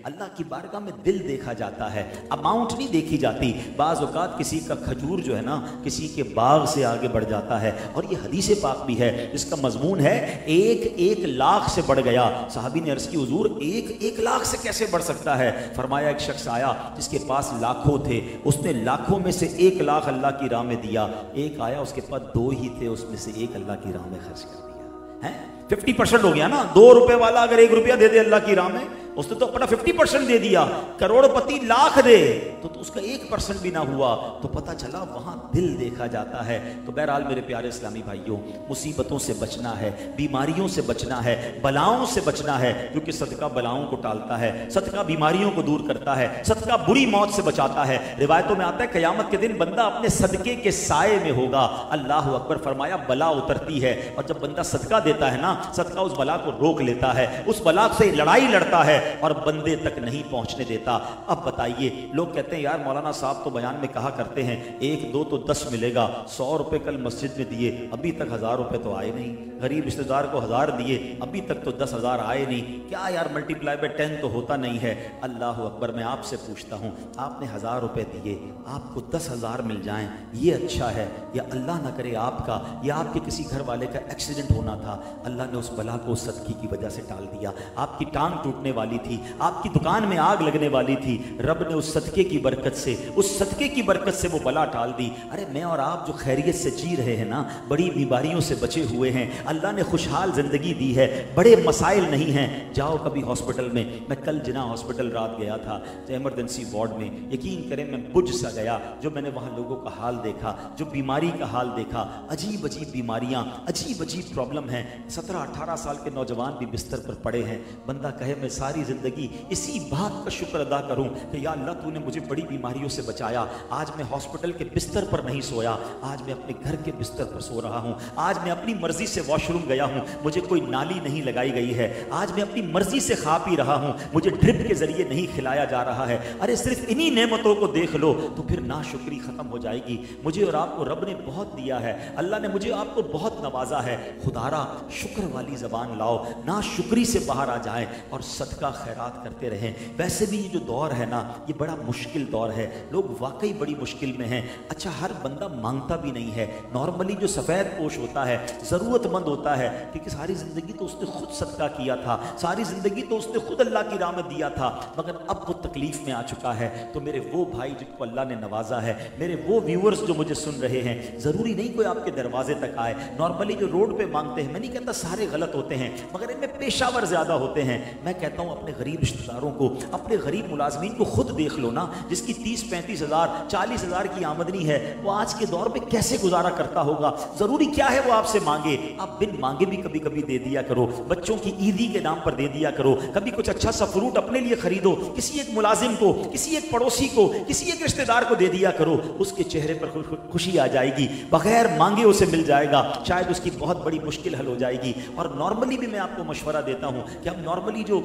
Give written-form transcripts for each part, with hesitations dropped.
اللہ کی بارگاہ میں دل دیکھا جاتا ہے، اماؤنٹ نہیں دیکھی جاتی۔ بعض اوقات کسی کا کھجور جو ہے نا کسی کے باغ سے آگے بڑھ جاتا ہے، اور یہ حدیث پاک بھی ہے جس کا مضمون ہے ایک لاکھ سے بڑھ گیا۔ صحابی نے عرض کی حضور ایک لاکھ سے کیسے بڑھ سکتا ہے؟ فرمایا ایک شخص آیا جس کے پاس لاکھوں تھے، اس نے لاکھوں میں سے 1 لاکھ اللہ کی راہ میں دیا، ایک آیا اس کے پاس 2 ہی تھے، اس میں سے 1 اللہ کی راہ میں خرچ کر دیا ہے۔ 50% ہو گیا نا۔ 2 روپے والا اگر 1 روپیہ دے دے اللہ کی راہ میں، اس نے تو اپنا 50% دے دیا۔ کروڑ پتی لاکھ دے تو اس کا 1% بھی نہ ہوا، تو پتہ چلا وہاں دل دیکھا جاتا ہے۔ تو بہرحال میرے پیارے اسلامی بھائیوں، مصیبتوں سے بچنا ہے، بیماریوں سے بچنا ہے، بلاؤں سے بچنا ہے، کیونکہ صدقہ بلاؤں کو ٹالتا ہے، صدقہ بیماریوں کو دور کرتا ہے، صدقہ بری موت سے بچاتا ہے۔ روایتوں میں آتا ہے قیامت کے دن بندہ اپنے صدقے کے سائے میں ہوگا۔ اللہ اکبر، فرمایا بلا اترتی ہے، اور جب بندہ صدقہ دیتا ہے نا، صدقہ اس بلا کو روک لیتا ہے، اس بلا سے لڑائی لڑتا ہے اور بندے تک نہیں پہنچنے دیتا۔ اب بتائیے، لوگ کہتے ہیں یار مولانا صاحب تو بیان میں کہا کرتے ہیں 1 2 تو 10 ملے گا، 100 روپے کل مسجد میں دیے ابھی تک 1000 روپے تو آئے نہیں، غریب رشتہ دار کو 1000 دیے ابھی تک تو 10,000 آئے نہیں، کیا یار ملٹیپلائی بائی 10 تو ہوتا نہیں ہے۔ اللہ اکبر، میں آپ سے پوچھتا ہوں، آپ نے 1000 روپے دیے، آپ کو 10,000 مل جائیں، یہ اچھا ہے، یا اللہ نہ کرے آپ کا یا آپ کے کسی گھر والے کا ایکسیڈنٹ ہونا تھا، اللہ نے اس بلا کو صدقے کی وجہ سے ٹال دیا، آپ کی ٹانگ ٹوٹنے والی تھی، آپ کی دکان میں آگ لگنے والی تھی، رب نے اس صدقے کی برکت سے، اس صدقے کی برکت سے وہ بلا ٹال دی۔ ارے میں اور آپ جو خیریت سے جی رہے ہیں نا، بڑی بیماریوں سے بچے ہوئے ہیں، اللہ نے خوشحال زندگی دی ہے، بڑے مسائل نہیں ہیں۔ جاؤ کبھی ہاسپٹل میں، میں کل جنا ہاسپٹل رات گیا تھا ایمرجنسی وارڈ میں، یقین کریں میں بجھ سا گیا جو میں نے وہاں لوگوں کا حال دیکھا، جو بیماری کا حال دیکھا، عجیب عجیب بیماریاں، عجیب عجیب پرابلم ہیں، 17-18 سال کے نوجوان بھی بستر پر پڑے ہیں۔ بندہ کہے میں ساری زندگی اسی بات کا شکر ادا کروں کہ یا اللہ تو نے مجھے بڑی بیماریوں سے بچایا، آج میں ہاسپٹل کے بستر پر نہیں سویا، آج میں اپنے گھر کے بستر پر سو رہا ہوں، آج میں اپنی مرضی سے واش روم گیا ہوں، مجھے کوئی نالی نہیں لگائی گئی ہے، آج میں اپنی مرضی سے کھا پی رہا ہوں، مجھے ڈرپ کے ذریعے نہیں کھلایا جا رہا ہے۔ ارے صرف انہی نعمتوں کو دیکھ لو تو پھر ناشکری ختم ہو جائے گی۔ مجھے اور آپ کو رب نے بہت دیا ہے، اللہ نے مجھے آپ کو بہت نوازا ہے، خدارا شکر والی زبان لاؤ، ناشکری سے باہر آ جائیں اور صدقہ خیرات کرتے رہیں۔ ویسے بھی یہ جو دور ہے نا، یہ بڑا مشکل دور ہے، لوگ واقعی بڑی مشکل میں ہیں۔ اچھا ہر بندہ مانگتا بھی نہیں ہے، نارملی جو سفید پوش ہوتا ہے، ضرورت مند ہوتا ہے، کیونکہ ساری زندگی تو اس نے خود صدقہ کیا تھا، ساری زندگی تو اس نے خود اللہ کی راہ میں دیا تھا، مگر اب وہ تکلیف میں آ چکا ہے۔ تو میرے وہ بھائی جن کو اللہ نے نوازا ہے، میرے وہ ویورز جو مجھے سن رہے ہیں، ضروری نہیں کوئی آپ کے دروازے تک آئے، نارملی جو روڈ پہ مانگتے ہیں، میں نہیں کہتا سارے غلط ہوتے ہیں، مگر ان میں پیشہ ور زیادہ ہوتے ہیں۔ میں کہتا ہوں اپنے غریب رشتہ داروں کو، اپنے غریب ملازمین کو خود دیکھ لو نا، جس کی 30-35 ہزار 40 ہزار کی آمدنی ہے، وہ آج کے دور میں کیسے گزارا کرتا ہوگا؟ ضروری کیا ہے وہ آپ سے مانگے؟ آپ بن مانگے بھی کبھی کبھی دے دیا کرو، بچوں کی عیدی کے نام پر دے دیا کرو، کبھی کچھ اچھا سا فروٹ اپنے لیے خریدو، کسی ایک ملازم کو، کسی ایک پڑوسی کو، کسی ایک رشتہ دار کو دے دیا کرو، اس کے چہرے پر خوشی آ جائے گی، بغیر مانگے اسے مل جائے گا، شاید اس کی بہت بڑی مشکل حل ہو جائے گی۔ اور نارملی بھی میں آپ کو مشورہ دیتا ہوں کہ ہم نارملی جو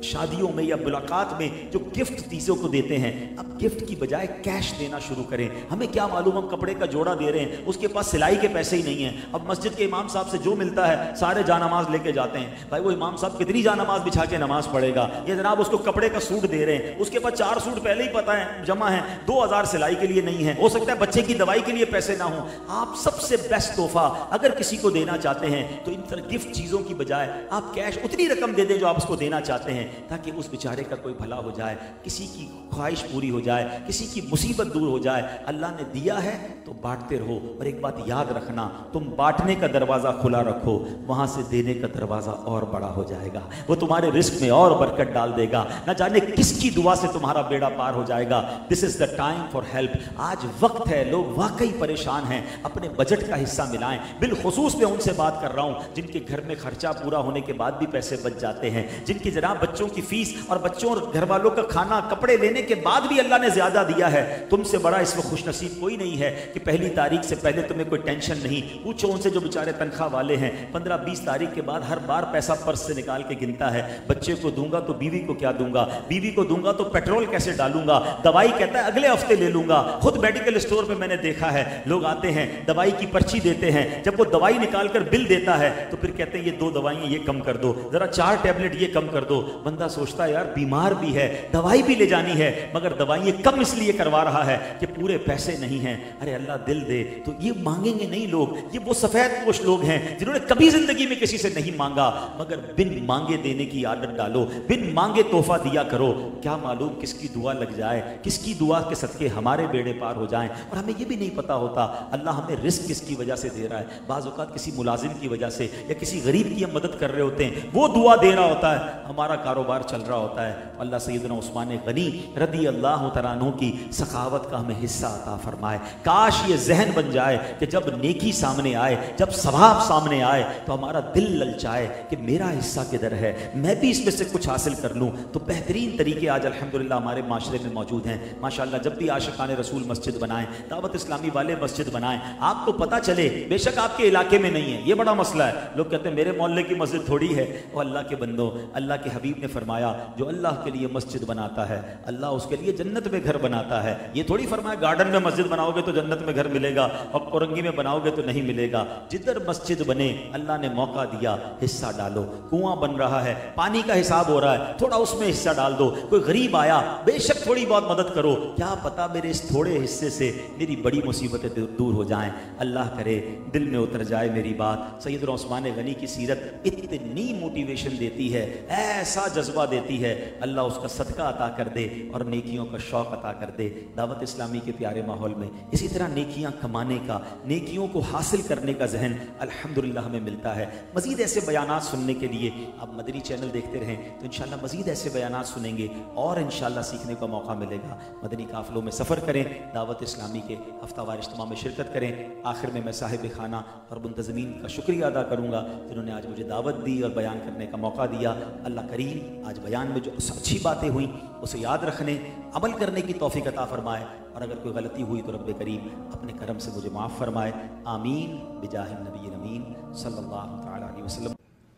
شادیوں میں یا ملاقات میں جو گفٹ چیزوں کو دیتے ہیں، اب گفٹ کی بجائے کیش دینا شروع کریں۔ ہمیں کیا معلوم ہم کپڑے کا جوڑا دے رہے ہیں، اس کے پاس سلائی کے پیسے ہی نہیں ہیں، اب مسجد کے امام صاحب سے جو ملتا ہے سارے جا نماز لے کے جاتے ہیں۔ بھائی وہ امام صاحب کتنی جا نماز بچھا کے نماز پڑھے گا؟ یہ جناب اس کو کپڑے کا سوٹ دے رہے ہیں، اس کے پاس 4 سوٹ پہلے ہی پتہ ہے جمع ہیں، 2000 سلائی کے لیے نہیں ہے، ہو سکتا ہے بچے کی دوائی کے لیے پیسے نہ ہوں۔ آپ سب سے بیسٹ تحفہ اگر کسی کو دینا چاہتے ہیں تو ان طرح گفٹ چیزوں کی بجائے آپ کیش اتنی رقم دے دیں جو آپ اس کو دینا چاہتے ہیں، تاکہ اس بیچارے کا کوئی بھلا ہو جائے، کسی کی خواہش پوری ہو جائے، کسی کی مصیبت دور ہو جائے۔ اللہ نے دیا ہے تو بانٹتے رہو، اور ایک بات یاد رکھنا، تم بانٹنے کا دروازہ کھلا رکھو، وہاں سے دینے کا دروازہ اور بڑا ہو جائے گا، وہ تمہارے رزق میں اور برکت ڈال دے گا، نہ جانے کس کی دعا سے تمہارا بیڑا پار ہو جائے گا۔ دس از دا ٹائم فار ہیلپ۔ آج وقت ہے، لوگ واقعی پریشان ہیں، اپنے بجٹ کا حصہ ملائیں۔ بالخصوص میں ان سے بات کر رہا ہوں جن کے گھر میں خرچہ پورا ہونے کے بعد بھی پیسے بچ جاتے ہیں، جن کی جناب بچوں کی فیس اور بچوں اور گھر والوں کا کھانا کپڑے لینے کے بعد بھی اللہ نے زیادہ دیا ہے۔ تم سے بڑا اس وقت خوش نصیب کوئی نہیں ہے کہ پہلی تاریخ سے پہلے تمہیں کوئی ٹینشن نہیں۔ پوچھو ان سے جو بیچارے تنخواہ والے ہیں، 15-20 تاریخ کے بعد ہر بار پیسہ پرس سے نکال کے گنتا ہے، بچے کو دوں گا تو بیوی کو کیا دوں گا، بیوی کو دوں گا تو پیٹرول کیسے ڈالوں گا، دوائی کہتا ہے اگلے ہفتے لے لوں گا۔ خود میڈیکل اسٹور پہ میں نے دیکھا ہے، لوگ آتے ہیں دوائی کی پرچی دیتے ہیں، جب وہ دوائی نکال کر بل دیتا ہے تو پھر کہتے ہیں یہ 2 دوائیں یہ کم کر دو، ذرا 4 ٹیبلٹ یہ کم کر دو۔ بندہ سوچتا ہے یار بیمار بھی ہے, دوائی بھی لے جانی ہے, مگر دوائیں کم اس لیے کروا رہا ہے کہ پورے پیسے نہیں ہیں. ارے اللہ دل دے تو یہ مانگیں گے نہیں لوگ. یہ وہ سفید پوش لوگ ہیں جنہوں نے کبھی زندگی میں کسی سے نہیں مانگا, مگر بن مانگے دینے کی عادت ڈالو, بن مانگے تحفہ دیا کرو. کیا معلوم کس کی دعا لگ جائے, کس کی دعا کے صدقے ہمارے بیڑے پار ہو جائیں. اور ہمیں یہ بھی نہیں پتا ہوتا اللہ ہمیں رزق کس کی وجہ سے دے رہا ہے. بعض اوقات کسی ملازم کی وجہ سے یا کسی غریب کی ہم مدد کر رہے ہوتے ہیں, وہ دعا دے رہا ہوتا ہے, ہمارا کاروبار چل رہا ہوتا ہے. اللہ سیدنا عثمان غنی رضی اللہ تعالیٰ عنہ کی سخاوت کا ہمیں حصہ عطا فرمائے. کاش یہ ذہن بن جائے کہ جب نیکی سامنے آئے, جب ثواب سامنے آئے تو ہمارا دل للچائے کہ میرا حصہ کدھر ہے, میں بھی اس میں سے کچھ حاصل کر لوں. تو بہترین طریقے آج الحمدللہ ہمارے معاشرے میں موجود ہیں ماشاءاللہ. جب بھی عاشقان رسول مسجد بنائیں, دعوت اسلامی والے مسجد بنائیں, آپ کو پتہ چلے, بے شک آپ کے علاقے میں نہیں ہے, یہ بڑا مسئلہ ہے. لوگ کہتے ہیں میرے محلے کی مسجد تھوڑی ہے. وہ اللہ کے بندو, اللہ کے حبیب نے فرمایا جو اللہ کے لیے مسجد بناتا ہے اللہ اس کے لیے جنت میں گھر بناتا ہے. یہ تھوڑی فرمایا گارڈن میں مسجد بناؤ گے تو جنت میں گھر ملے گا اور اورنگی میں بناؤ گے تو نہیں ملے گا. جدھر مسجد بنے اللہ نے موقع دیا حصہ ڈالو. کنواں بن رہا ہے, پانی کا حساب ہو رہا ہے, تھوڑا اس میں حصہ ڈال دو. کوئی غریب آیا, بے شک تھوڑی بہت مدد کرو. کیا پتا میرے اس تھوڑے حصے سے میری بڑی مصیبتیں دور ہو جائیں. اللہ کرے دل میں اتر جائے میری بات. سیدنا عثمان غنی کی سیرت اتنی موٹیویشن دیتی ہے, ایسا جذبہ دیتی ہے, اللہ اس کا صدقہ عطا کر دے اور نیکیوں کا شوق عطا کر دے. دعوت اسلامی کے پیارے ماحول میں اسی طرح نیکیاں کمانے کا, نیکیوں کو حاصل کرنے کا ذہن الحمدللہ ہمیں ملتا ہے. مزید ایسے بیانات سننے کے لیے آپ مدنی چینل دیکھتے رہیں تو انشاءاللہ مزید ایسے بیانات سنیں گے اور انشاءاللہ سیکھنے کا موقع ملے گا. مدنی قافلوں میں سفر کریں, دعوت اسلامی کے ہفتہ وار اجتماع میں شرکت کریں. آخر میں صاحب خانہ اور منتظمین کا شکریہ ادا کروں گا جنہوں نے آج مجھے دعوت دی اور بیان کرنے کا موقع دیا. اللہ کریم آج بیان میں جو اچھی باتیں ہوئیں اسے یاد رکھنے, عمل کرنے کی توفیق عطا فرمائے, اور اگر کوئی غلطی ہوئی تو رب کریم اپنے کرم سے مجھے معاف فرمائے. آمین بجاہ النبی الامین صلی اللہ تعالی علیہ وسلم.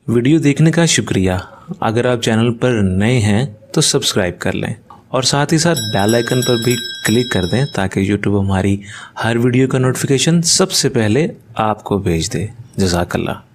ویڈیو دیکھنے کا شکریہ. اگر آپ چینل پر نئے ہیں تو سبسکرائب کر لیں اور ساتھ ہی ساتھ بیل آئیکن پر بھی کلک کر دیں تاکہ یوٹیوب ہماری ہر ویڈیو کا نوٹیفیکیشن سب سے پہلے آپ کو بھیج دے. جزاک اللہ.